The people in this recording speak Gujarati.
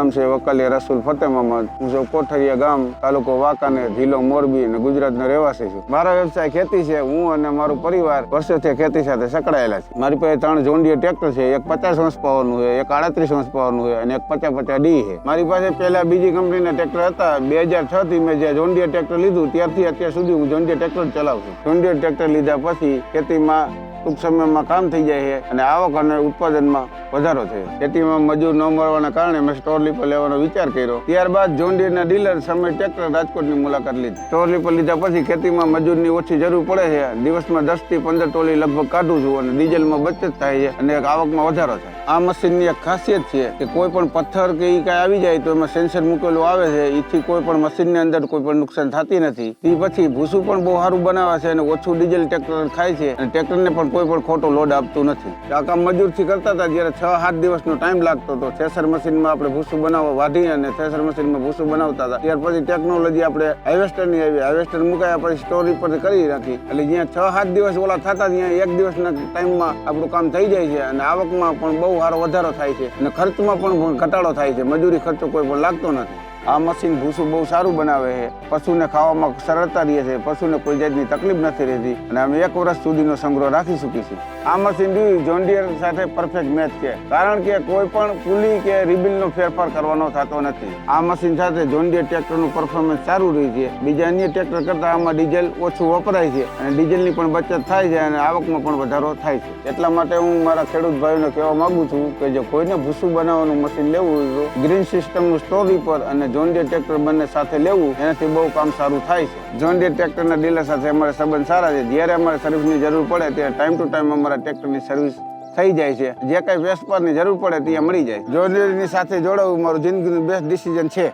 નામ છે વકાલિયા રસુલ ફતેહ મહમદ. હું છું કોઠારીયા ગામ, તાલુકો વાંકાનેર, જિલ્લો મોરબી અને ગુજરાતનો રહેવાસી છું. મારો વ્યવસાય ખેતી છે. હું અને મારો પરિવાર વર્ષોથી ખેતી સાથે સંકળાયેલા છે. મારી પાસે 3 જોન ડીયર ટ્રેક્ટર છે. એક 50 હોર્સ પાવરનું છે, એક 38 હોર્સ પાવરનું છે અને એક 50-50 ડી છે. મારી પાસે પહેલા બીજી કંપનીના ટ્રેક્ટર હતા. 2006 થી મેં જે જોન ડીયર ટ્રેક્ટર લીધું ત્યારથી અત્યાર સુધી હું જોન ડીયર ટ્રેક્ટર ચલાવું છું. જોન ડીયર ટ્રેક્ટર લીધા પછી ખેતીમાં ટૂંક સમયમાં કામ થઈ જાય છે અને આવક અને ઉત્પાદનમાં વધારો થયો. ખેતીમાં મજૂર ન મળવાના કારણે મેં સ્ટોર લીપર લેવાનો વિચાર કર્યો. ત્યારબાદ જોન ડીયરના ડીલર સમય ટ્રેક્ટર રાજકોટની મુલાકાત લીધી. સ્ટોર લીપર લીધા પછી ખેતીમાં મજૂરની ઓછી જરૂર પડે છે. દિવસમાં 10 થી 15 ટોલી લગભગ કાઢું છું અને ડીઝલમાં બચત થાય છે અને આવકમાં વધારો થાય. આ મશીનની એક ખાસિયત છે કે કોઈ પણ પથ્થર કે એ કાંઈ આવી જાય તો એમાં સેન્સર મૂકેલું આવે છે. એથી કોઈ પણ મશીનની અંદર કોઈ પણ નુકસાન થતી નથી. તે પછી ભૂસું પણ બહુ સારું બનાવે છે અને ઓછું ડીઝલ ટ્રેક્ટર ખાય છે અને ટ્રેક્ટરને પણ કોઈ પણ ખોટો લોડ આપતું નથી. આ કામ મજૂરથી કરતા હતા જ્યારે 6-7 દિવસનો ટાઈમ લાગતો હતો. થ્રેસર મશીનમાં આપણે ભૂસું બનાવવા વાઢી અને થ્રેસર મશીનમાં ભૂસું બનાવતા હતા. ત્યાર પછી ટેકનોલોજી આપણે હાર્વેસ્ટરની આવી. હાર્વેસ્ટર મુકાયા પછી સ્ટોર ઉપર કરી રાખી. એટલે જ્યાં 6-7 દિવસ ઓલા થતા ત્યાં 1 દિવસના ટાઈમમાં આપણું કામ થઈ જાય છે અને આવકમાં પણ બહુ સારો વધારો થાય છે અને ખર્ચમાં પણ ઘટાડો થાય છે. મજૂરી ખર્ચો કોઈ પણ લાગતો નથી. આ મશીન ભૂસું બહુ સારું બનાવે છે. પશુને ખાવામાં સરળતા રહે છે. પશુને કોઈ જાતની તકલીફ નથી રહેતી અને અમે 1 વર્ષ સુધીનો સંગ્રહ રાખી શકીશું. આ મશીન જોન ડીયર સાથે પરફેક્ટ મેચ છે, કારણ કે કોઈ પણ પુલી કે રિબિલનો ફેરફાર કરવાનો થતો નથી. આ મશીન સાથે જોન ડીયર ટ્રેક્ટરનું પરફોર્મન્સ સારું રહે છે. બીજા અન્ય ટ્રેક્ટર કરતાં આમાં ડીઝલ ઓછું વપરાય છે અને ડીઝલની પણ બચત થાય છે અને આવકમાં પણ વધારો થાય છે. એટલા માટે હું મારા ખેડૂત ભાઈઓને કહેવા માંગુ છું કે જો કોઈને ભૂસું બનાવવાનું મશીન લેવું હોય તો ગ્રીન સિસ્ટમનું સ્ટોર રીપર અને જોન ડીયર ટ્રેક્ટર બંને સાથે લેવું, એનાથી બહુ કામ સારું થાય છે. જોન ડીયર ટ્રેક્ટરના ડીલર સાથે અમારા સંબંધ સારા છે. જ્યારે અમારે સર્વિસની જરૂર પડે ત્યારે ટાઈમ ટુ ટાઈમ અમારા ટ્રેક્ટરની સર્વિસ થઈ જાય છે. જે કાંઈ વેસ્પરની જરૂર પડે ત્યાં મળી જાય. જોન ડીયરની સાથે જોડાવું મારું જિંદગીનું બેસ્ટ ડિસિઝન છે.